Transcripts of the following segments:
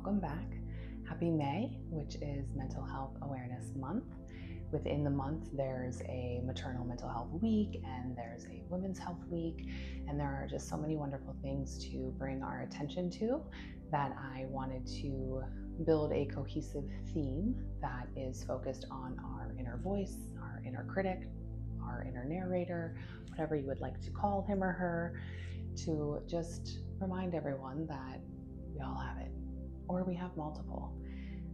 welcome back. Happy May, which is Mental Health Awareness Month. Within the month, there's a Maternal Mental Health Week and there's a Women's Health Week, and there are just so many wonderful things to bring our attention to that I wanted to build a cohesive theme that is focused on our inner voice, our inner critic, our inner narrator, whatever you would like to call him or her, to just remind everyone that we all have it, or we have multiple,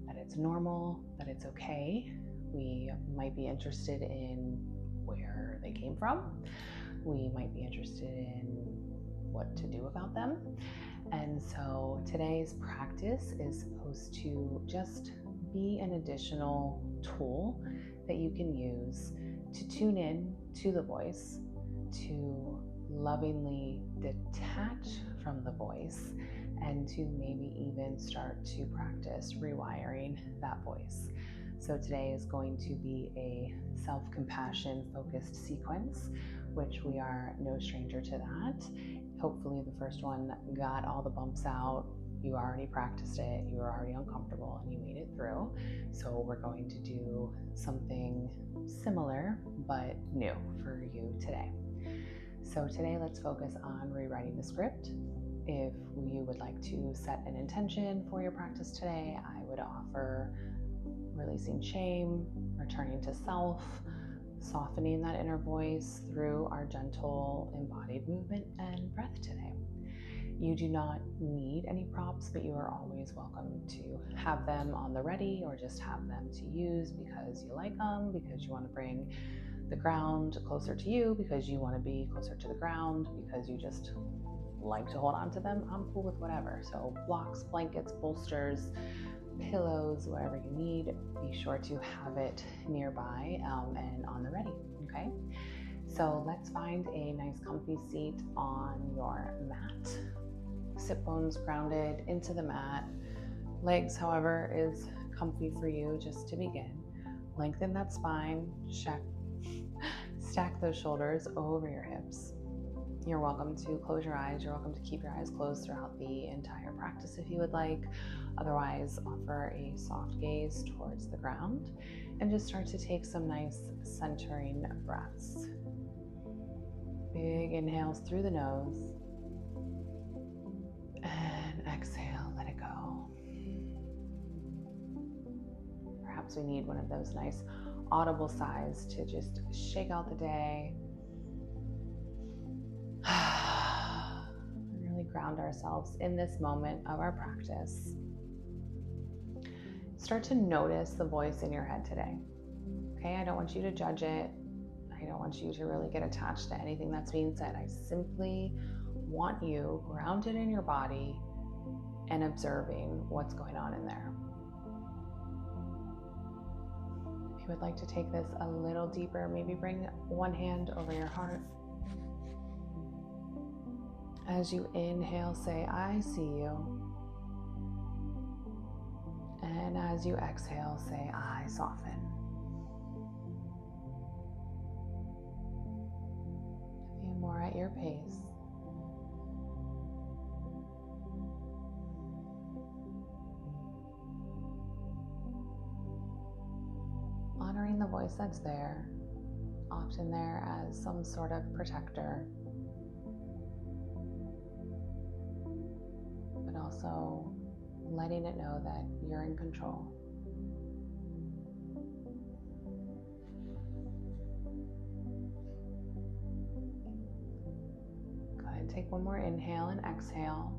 that it's normal, that it's okay. We might be interested in where they came from. We might be interested in what to do about them. And so today's practice is supposed to just be an additional tool that you can use to tune in to the voice, to lovingly detach from the voice, and to maybe even start to practice rewiring that voice. So today is going to be a self-compassion focused sequence, which we are no stranger to that. Hopefully the first one got all the bumps out. You already practiced it, you were already uncomfortable, and you made it through. So we're going to do something similar but new for you today. So today let's focus on rewriting the script. If you would like to set an intention for your practice today, I would offer releasing shame, returning to self, softening that inner voice through our gentle embodied movement and breath today. You do not need any props, but you are always welcome to have them on the ready or just have them to use because you like them, because you want to bring the ground closer to you, because you want to be closer to the ground, because you just like to hold on to them. I'm cool with whatever. So blocks, blankets, bolsters, pillows, whatever you need, be sure to have it nearby and on the ready, okay? So let's find a nice comfy seat on your mat. Sit bones grounded into the mat. Legs, however, is comfy for you just to begin. Lengthen that spine, stack those shoulders over your hips. You're welcome to close your eyes. You're welcome to keep your eyes closed throughout the entire practice if you would like. Otherwise, offer a soft gaze towards the ground and just start to take some nice centering breaths. Big inhales through the nose and exhale, let it go. Perhaps we need one of those nice audible sighs to just shake out the day. Really ground ourselves in this moment of our practice. Start to notice the voice in your head today. Okay, I don't want you to judge it. I don't want you to really get attached to anything that's being said. I simply want you grounded in your body and observing what's going on in there. If you would like to take this a little deeper, maybe bring one hand over your heart. As you inhale, say, I see you. And as you exhale, say, I soften. A few more at your pace. Honoring the voice that's there, often there as some sort of protector, but also letting it know that you're in control. Go ahead, take one more inhale and exhale.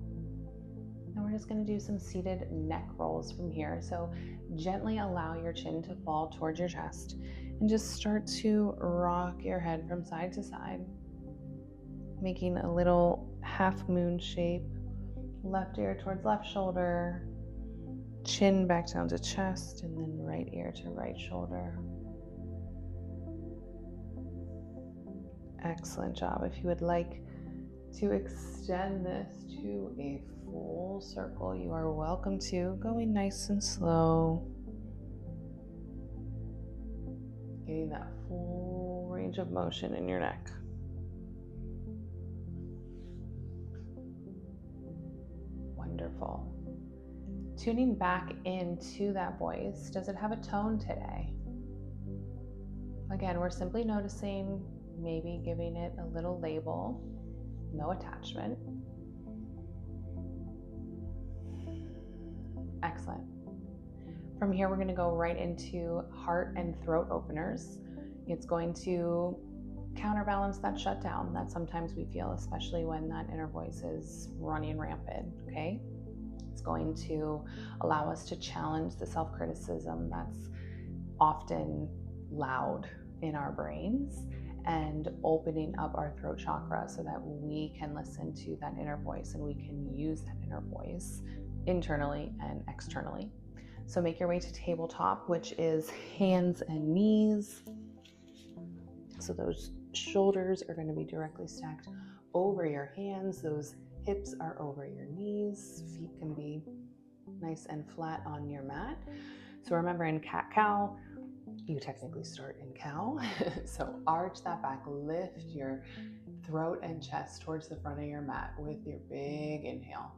And we're just going to do some seated neck rolls from here. So gently allow your chin to fall towards your chest and just start to rock your head from side to side, making a little half moon shape. Left ear towards left shoulder, chin back down to chest, and then right ear to right shoulder. Excellent job. If you would like to extend this to a full circle, you are welcome to, going nice and slow. Getting that full range of motion in your neck. Wonderful. Tuning back into that voice. Does it have a tone today? Again, we're simply noticing, maybe giving it a little label, no attachment. Excellent. From here, we're going to go right into heart and throat openers. It's going to counterbalance that shutdown that sometimes we feel, especially when that inner voice is running rampant, okay? It's going to allow us to challenge the self-criticism that's often loud in our brains, and opening up our throat chakra so that we can listen to that inner voice and we can use that inner voice internally and externally. So make your way to tabletop, which is hands and knees. So those shoulders are going to be directly stacked over your hands. Those hips are over your knees. Feet can be nice and flat on your mat. So remember, in cat-cow, you technically start in cow. So arch that back, lift your throat and chest towards the front of your mat with your big inhale.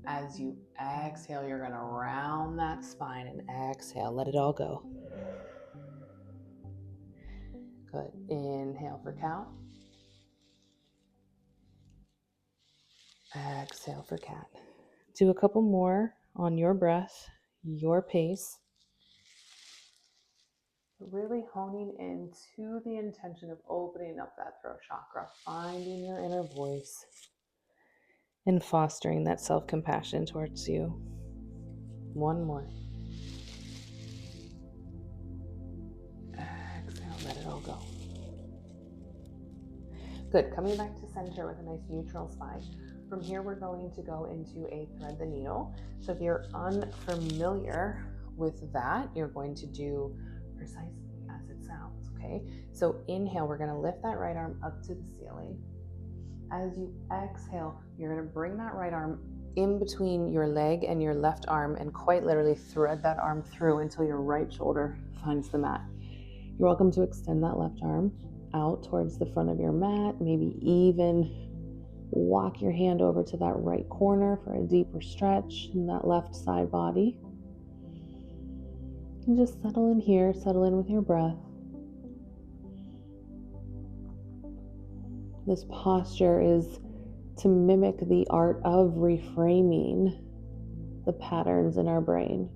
As you exhale, you're going to round that spine and exhale. Let it all go. Good. Inhale for cow. Exhale for cat. Do a couple more on your breath, your pace. Really honing into the intention of opening up that throat chakra, finding your inner voice, and fostering that self-compassion towards you. One more. Exhale, let it all go. Good. Coming back to center with a nice neutral spine. From here, we're going to go into a thread the needle. So if you're unfamiliar with that, you're going to do precisely as it sounds, okay? So inhale, we're going to lift that right arm up to the ceiling. As you exhale, you're going to bring that right arm in between your leg and your left arm and quite literally thread that arm through until your right shoulder finds the mat. You're welcome to extend that left arm out towards the front of your mat, maybe even walk your hand over to that right corner for a deeper stretch in that left side body. And just settle in here, settle in with your breath. This posture is to mimic the art of reframing the patterns in our brain.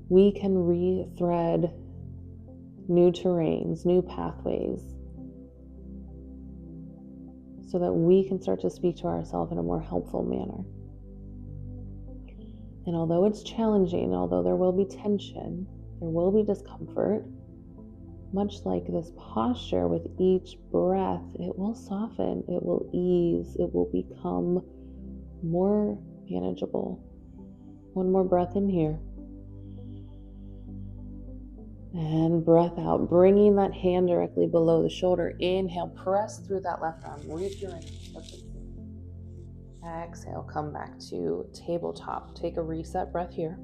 We can rethread new terrains, new pathways, so that we can start to speak to ourselves in a more helpful manner. And although it's challenging, although there will be tension, there will be discomfort, much like this posture, with each breath, it will soften, it will ease, it will become more manageable. One more breath in here. And breath out, bringing that hand directly below the shoulder. Inhale, press through that left arm. Reach your right hand. Exhale, come back to tabletop. Take a reset breath here.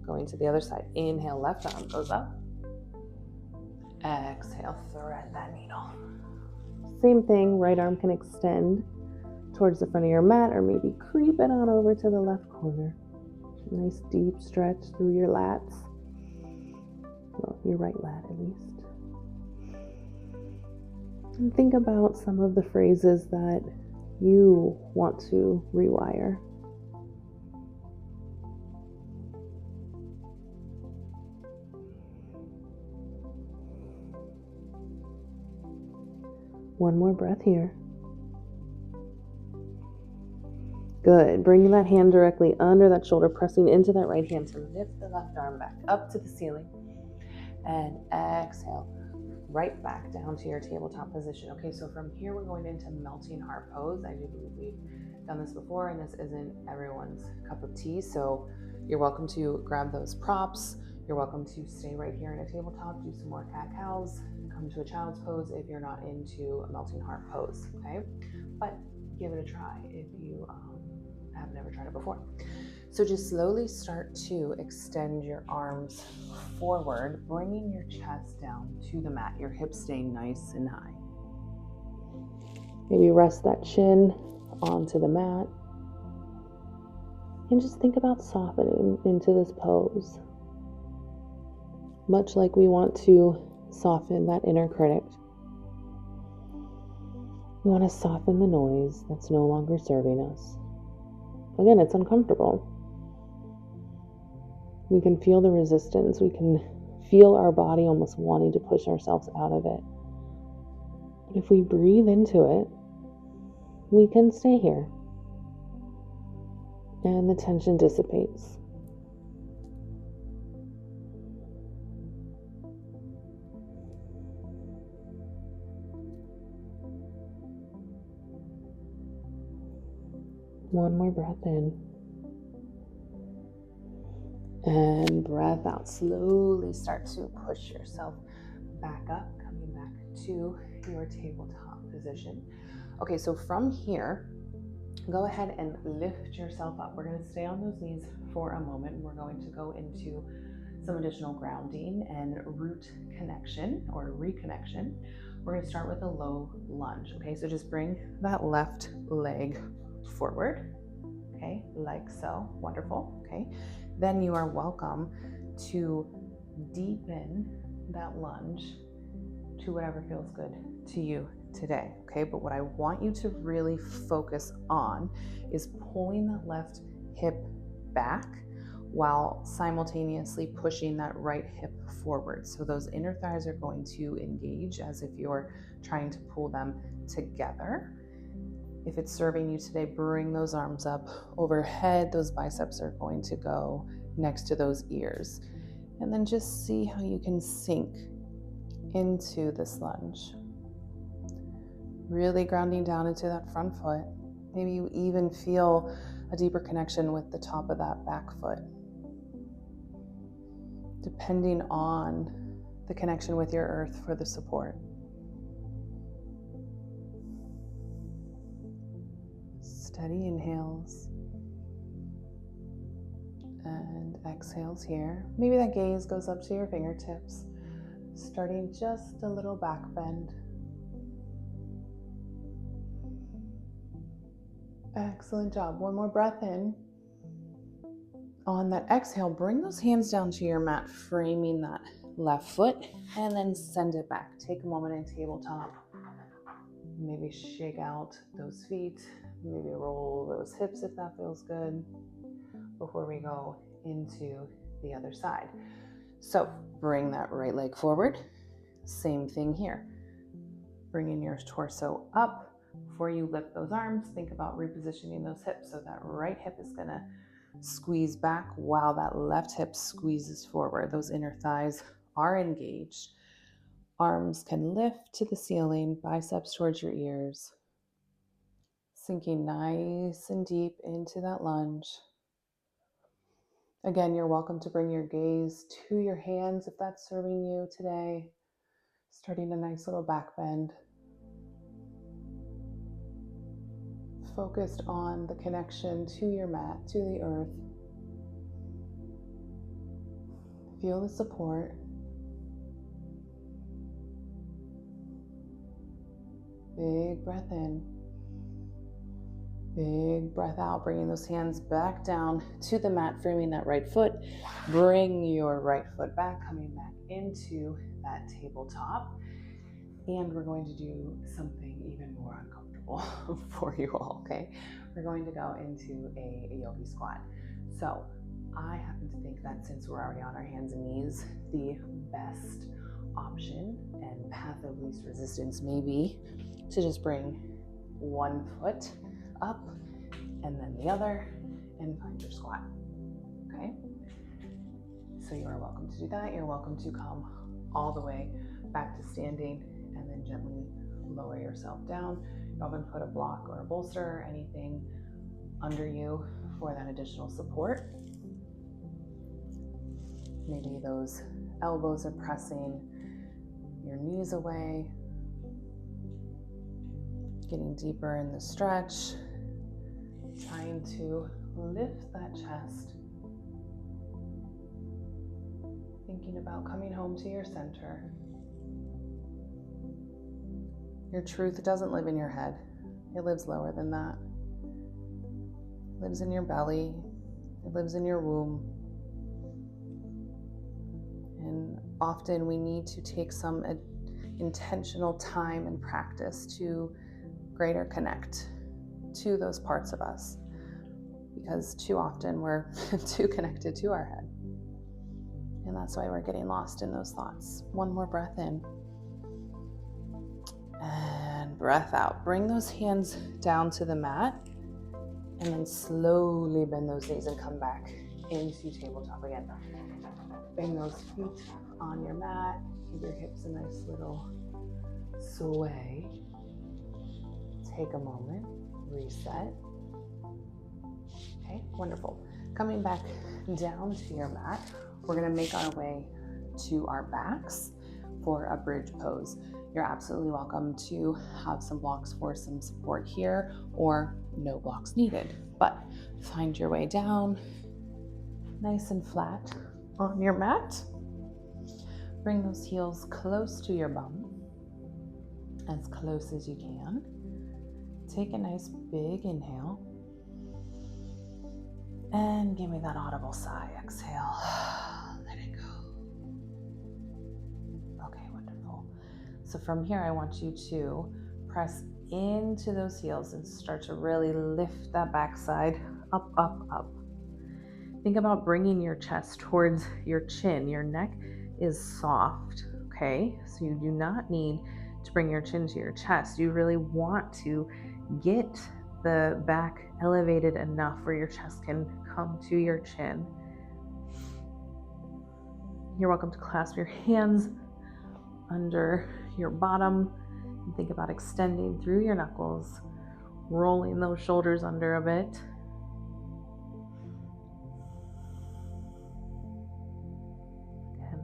Going to the other side. Inhale, left arm goes up. Exhale, thread that needle. Same thing, right arm can extend towards the front of your mat, or maybe creep it on over to the left corner. Nice deep stretch through your lats. Well, your right lat at least. And think about some of the phrases that you want to rewire. One more breath here. Good. Bringing that hand directly under that shoulder, pressing into that right hand to lift the left arm back up to the ceiling. And exhale, right back down to your tabletop position. Okay, so from here we're going into melting heart pose. I do believe we've done this before, and this isn't everyone's cup of tea, so you're welcome to grab those props. You're welcome to stay right here in a tabletop, do some more cat-cows, come to a child's pose if you're not into a melting heart pose, okay? But give it a try if you have never tried it before. So just slowly start to extend your arms forward, bringing your chest down to the mat, your hips staying nice and high. Maybe rest that chin onto the mat. And just think about softening into this pose. Much like we want to soften that inner critic. We want to soften the noise that's no longer serving us. Again, it's uncomfortable. We can feel the resistance. We can feel our body almost wanting to push ourselves out of it. But if we breathe into it, we can stay here. And the tension dissipates. One more breath in. And breath out. Slowly start to push yourself back up, coming back to your tabletop position. Okay, so from here, go ahead and lift yourself up. We're going to stay on those knees for a moment. We're going to go into some additional grounding and root connection or reconnection. We're going to start with a low lunge. Okay, so just bring that left leg forward. Okay, like so. Wonderful. Okay, then you are welcome to deepen that lunge to whatever feels good to you today. Okay, but what I want you to really focus on is pulling that left hip back while simultaneously pushing that right hip forward. So those inner thighs are going to engage as if you're trying to pull them together. If it's serving you today, bring those arms up overhead. Those biceps are going to go next to those ears. And then just see how you can sink into this lunge. Really grounding down into that front foot. Maybe you even feel a deeper connection with the top of that back foot. Depending on the connection with your earth for the support. Steady inhales and exhales here. Maybe that gaze goes up to your fingertips, starting just a little back bend. Excellent job. One more breath in. On that exhale, bring those hands down to your mat, framing that left foot, and then send it back. Take a moment in tabletop. Maybe shake out those feet. Maybe roll those hips if that feels good before we go into the other side. So bring that right leg forward. Same thing here. Bringing your torso up. Before you lift those arms, think about repositioning those hips. So that right hip is going to squeeze back while that left hip squeezes forward. Those inner thighs are engaged. Arms can lift to the ceiling, biceps towards your ears. Sinking nice and deep into that lunge. Again, you're welcome to bring your gaze to your hands if that's serving you today. Starting a nice little back bend. Focused on the connection to your mat, to the earth. Feel the support. Big breath in. Big breath out, bringing those hands back down to the mat, framing that right foot. Bring your right foot back, coming back into that tabletop. And we're going to do something even more uncomfortable for you all, okay? We're going to go into a yogi squat. So I happen to think that since we're already on our hands and knees, the best option and path of least resistance may be to just bring one foot up and then the other and find your squat, okay? So you are welcome to do that. You're welcome to come all the way back to standing and then gently lower yourself down. You often put a block or a bolster or anything under you for that additional support. Maybe those elbows are pressing your knees away, getting deeper in the stretch, trying to lift that chest, thinking about coming home to your center. Your truth doesn't live in your head. It lives lower than that. It lives in your belly. It lives in your womb. And often we need to take some intentional time and practice to greater connect to those parts of us, because too often we're too connected to our head. And that's why we're getting lost in those thoughts. One more breath in. And breath out. Bring those hands down to the mat. And then slowly bend those knees and come back into tabletop again. Bring those feet on your mat. Give your hips a nice little sway. Take a moment. Reset. Okay, wonderful. Coming back down to your mat, we're going to make our way to our backs for a bridge pose. You're absolutely welcome to have some blocks for some support here, or no blocks needed. But find your way down, nice and flat on your mat. Bring those heels close to your bum, as close as you can. Take a nice big inhale. And give me that audible sigh. Exhale. Let it go. Okay, wonderful. So from here, I want you to press into those heels and start to really lift that backside up, up, up. Think about bringing your chest towards your chin. Your neck is soft, okay? So you do not need to bring your chin to your chest. You really want to get the back elevated enough where your chest can come to your chin. You're welcome to clasp your hands under your bottom and think about extending through your knuckles, rolling those shoulders under a bit. Again,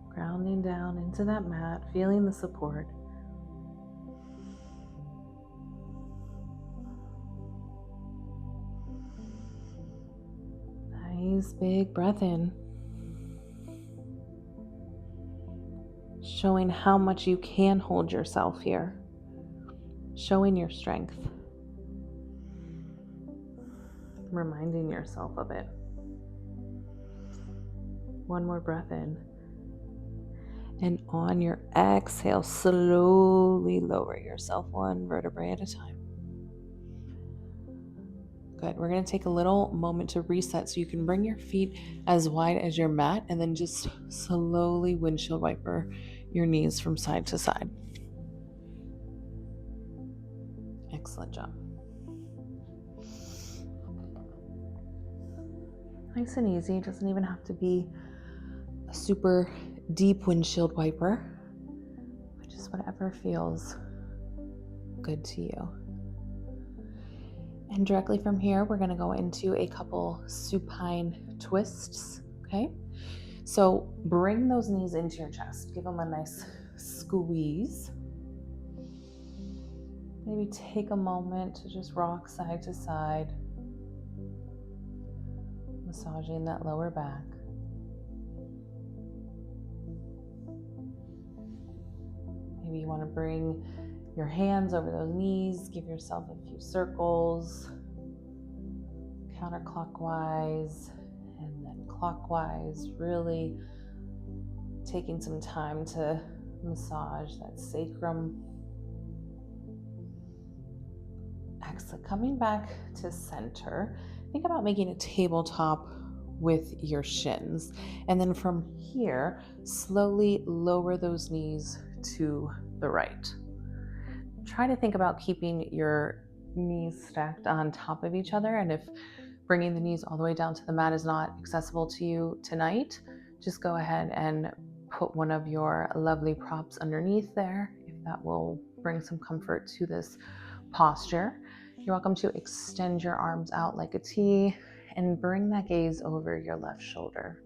grounding down into that mat, feeling the support. Nice big breath in, showing how much you can hold yourself here, showing your strength, reminding yourself of it. One more breath in, and on your exhale, slowly lower yourself one vertebrae at a time. Good. We're going to take a little moment to reset, so you can bring your feet as wide as your mat and then just slowly windshield wiper your knees from side to side. Excellent job. Nice and easy. It doesn't even have to be a super deep windshield wiper, but just whatever feels good to you. And directly from here, we're going to go into a couple supine twists, okay? So bring those knees into your chest. Give them a nice squeeze. Maybe take a moment to just rock side to side, massaging that lower back. Maybe you want to bring your hands over those knees, give yourself a few circles, counterclockwise and then clockwise, really taking some time to massage that sacrum. Excellent. Coming back to center, think about making a tabletop with your shins. And then from here, slowly lower those knees to the right. Try to think about keeping your knees stacked on top of each other. And if bringing the knees all the way down to the mat is not accessible to you tonight, just go ahead and put one of your lovely props underneath there, if that will bring some comfort to this posture. You're welcome to extend your arms out like a T and bring that gaze over your left shoulder.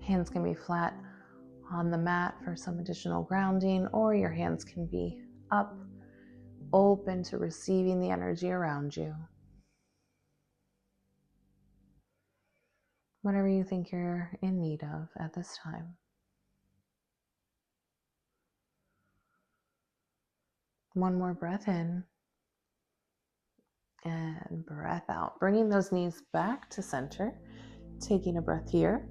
Hands can be flat on the mat for some additional grounding, or your hands can be up, open to receiving the energy around you. Whatever you think you're in need of at this time. One more breath in and breath out. Bringing those knees back to center. Taking a breath here.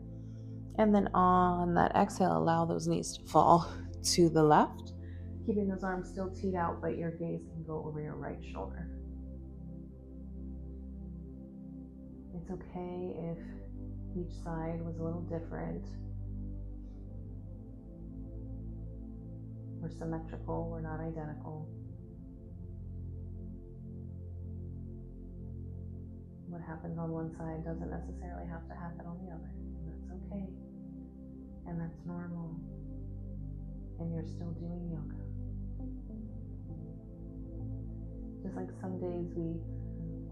And then on that exhale, allow those knees to fall to the left. Keeping those arms still teed out, but your gaze can go over your right shoulder. It's okay if each side was a little different. We're symmetrical, we're not identical. What happens on one side doesn't necessarily have to happen on the other. And that's okay. And that's normal. And you're still doing yoga. Just like some days we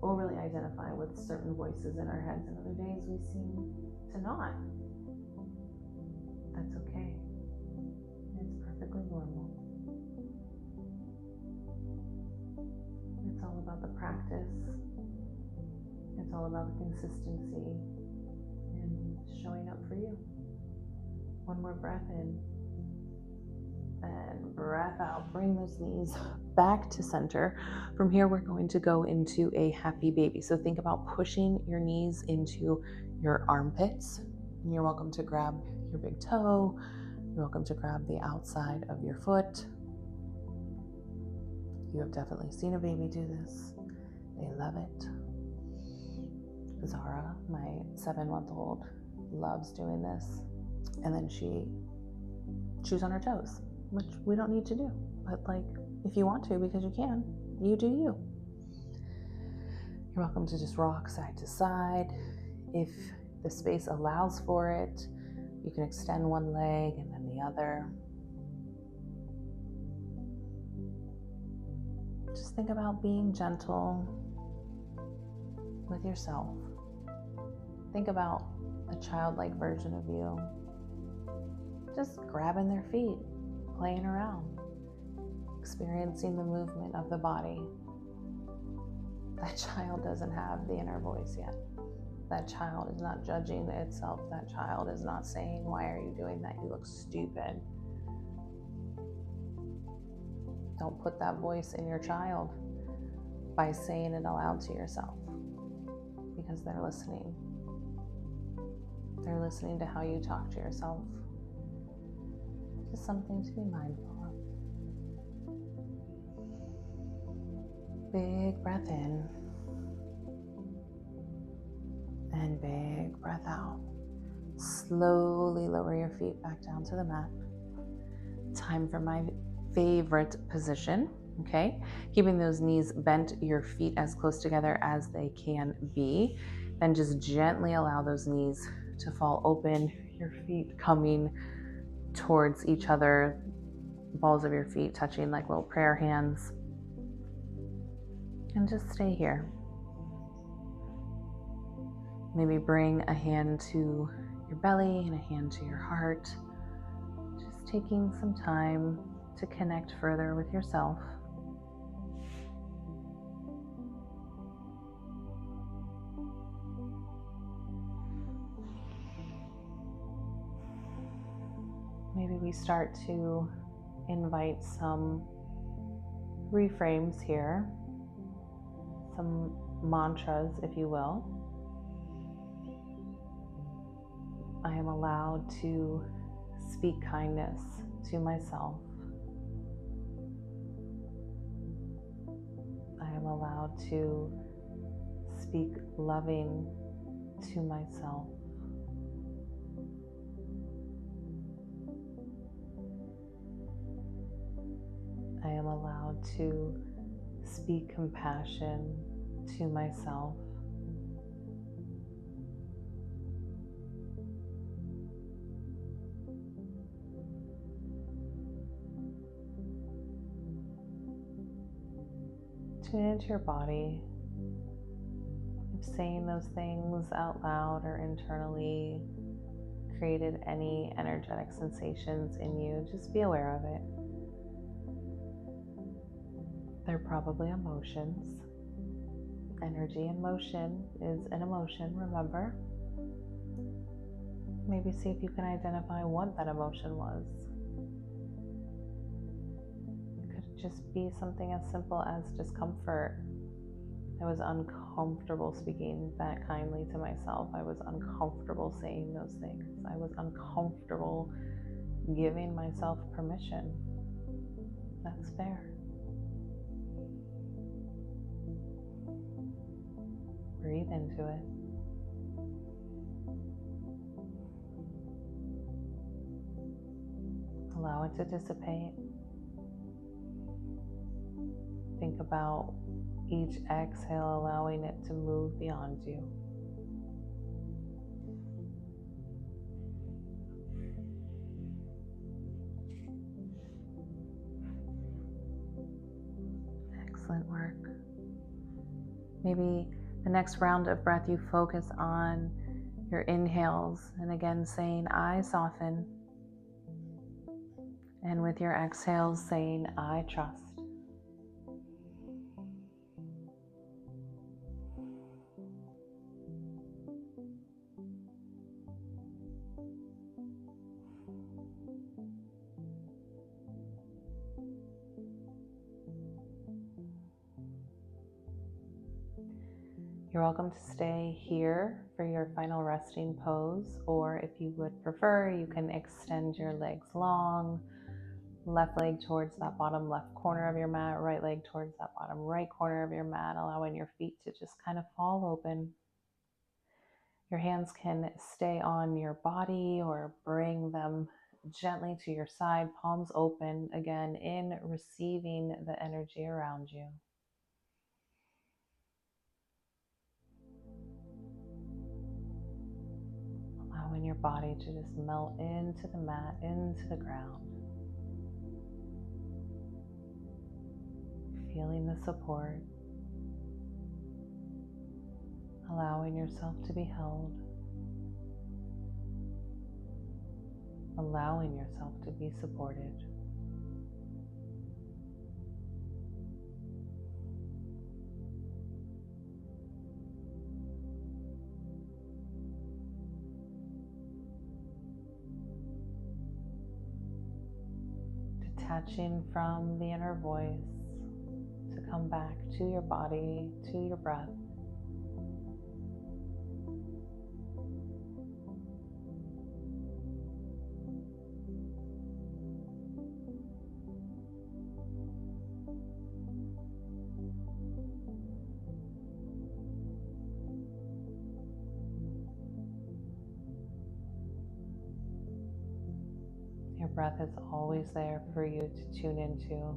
overly identify with certain voices in our heads, and other days we seem to not. That's okay. It's perfectly normal. It's all about the practice. It's all about the consistency and showing up for you. One more breath in and breath out. Bring those knees back to center. From here, we're going to go into a happy baby. So think about pushing your knees into your armpits. And you're welcome to grab your big toe. You're welcome to grab the outside of your foot. You have definitely seen a baby do this. They love it. Zara, my 7-month-old, loves doing this. And then she chews on her toes, which we don't need to do. But like, if you want to, because you can, you do you. You're welcome to just rock side to side. If the space allows for it, you can extend one leg and then the other. Just think about being gentle with yourself. Think about a childlike version of you. Just grabbing their feet, playing around, experiencing the movement of the body. That child doesn't have the inner voice yet. That child is not judging itself. That child is not saying, "Why are you doing that? You look stupid." Don't put that voice in your child by saying it aloud to yourself, because they're listening. They're listening to how you talk to yourself. Just something to be mindful of. Big breath in and big breath out. Slowly lower your feet back down to the mat. Time for my favorite position, okay? Keeping those knees bent, your feet as close together as they can be. Then just gently allow those knees to fall open, your feet coming towards each other, balls of your feet touching like little prayer hands. And just stay here. Maybe bring a hand to your belly and a hand to your heart. Just taking some time to connect further with yourself. Maybe we start to invite some reframes here, some mantras, if you will. I am allowed to speak kindness to myself. I am allowed to speak loving to myself. I am allowed to speak compassion to myself. Tune into your body. If saying those things out loud or internally created any energetic sensations in you, just be aware of it. They're probably emotions. Energy in motion is an emotion, remember? Maybe see if you can identify what that emotion was. It could just be something as simple as discomfort. I was uncomfortable speaking that kindly to myself. I was uncomfortable saying those things. I was uncomfortable giving myself permission. That's fair. Breathe into it. Allow it to dissipate. Think about each exhale allowing it to move beyond you. Excellent work. Maybe the next round of breath you focus on your inhales and again saying, I soften. And with your exhales saying, I trust. You're welcome to stay here for your final resting pose, or if you would prefer, you can extend your legs long, left leg towards that bottom left corner of your mat, right leg towards that bottom right corner of your mat, allowing your feet to just kind of fall open. Your hands can stay on your body or bring them gently to your side, palms open, again in receiving the energy around you. Allowing your body to just melt into the mat, into the ground. Feeling the support. Allowing yourself to be held. Allowing yourself to be supported. Detaching from the inner voice to come back to your body, to your breath. Your breath is always there for you to tune into.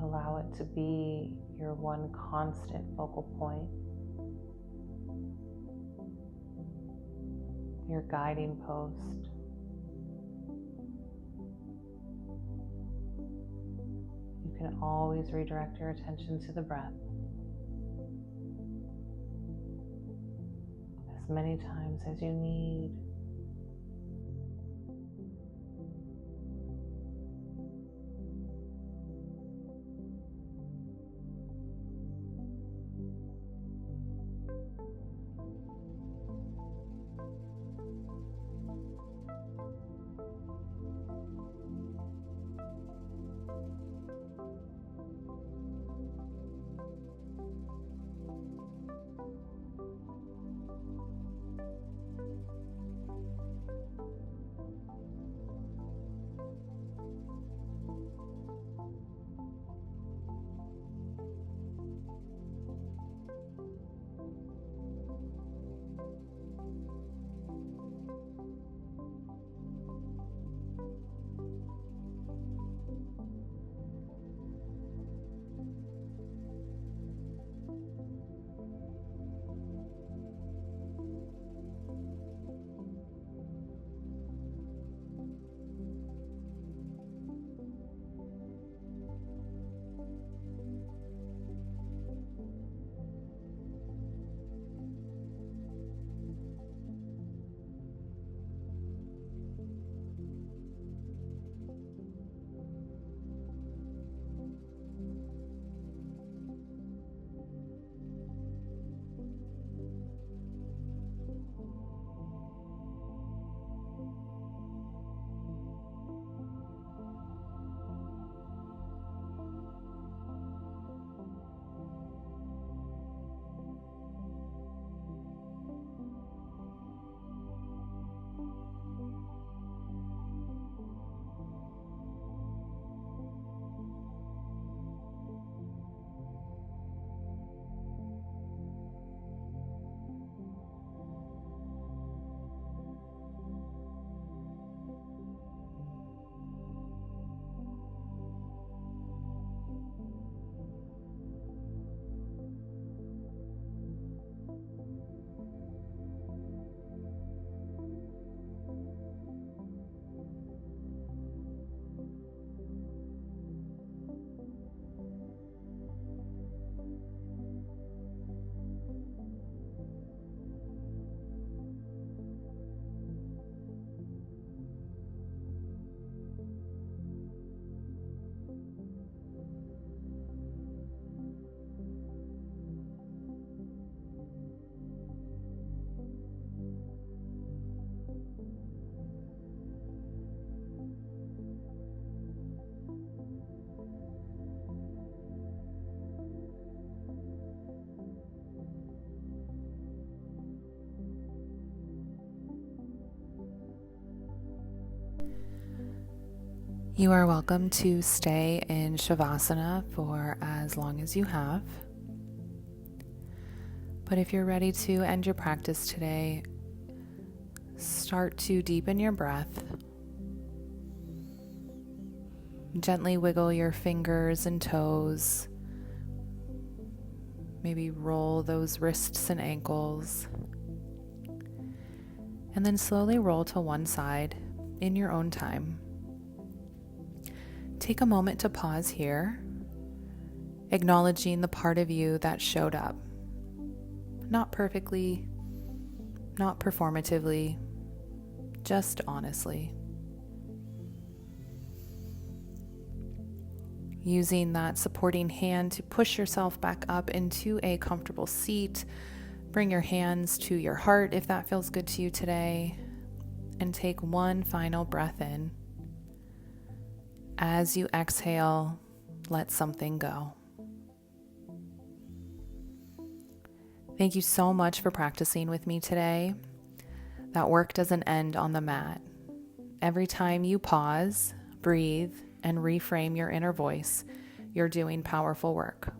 Allow it to be your one constant focal point, your guiding post. You can always redirect your attention to the breath as many times as you need. You are welcome to stay in Shavasana for as long as you have. But if you're ready to end your practice today, start to deepen your breath. Gently wiggle your fingers and toes. Maybe roll those wrists and ankles. And then slowly roll to one side in your own time. Take a moment to pause here, acknowledging the part of you that showed up. Not perfectly, not performatively, just honestly. Using that supporting hand to push yourself back up into a comfortable seat. Bring your hands to your heart if that feels good to you today. And take one final breath in. As you exhale, let something go. Thank you so much for practicing with me today. That work doesn't end on the mat. Every time you pause, breathe, and reframe your inner voice, you're doing powerful work.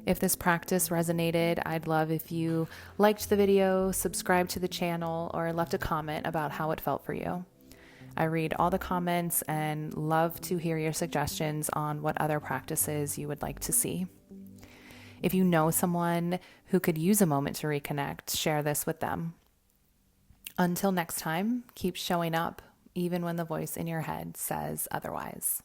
If this practice resonated, I'd love if you liked the video, subscribed to the channel, or left a comment about how it felt for you. I read all the comments and love to hear your suggestions on what other practices you would like to see. If you know someone who could use a moment to reconnect, share this with them. Until next time, keep showing up, even when the voice in your head says otherwise.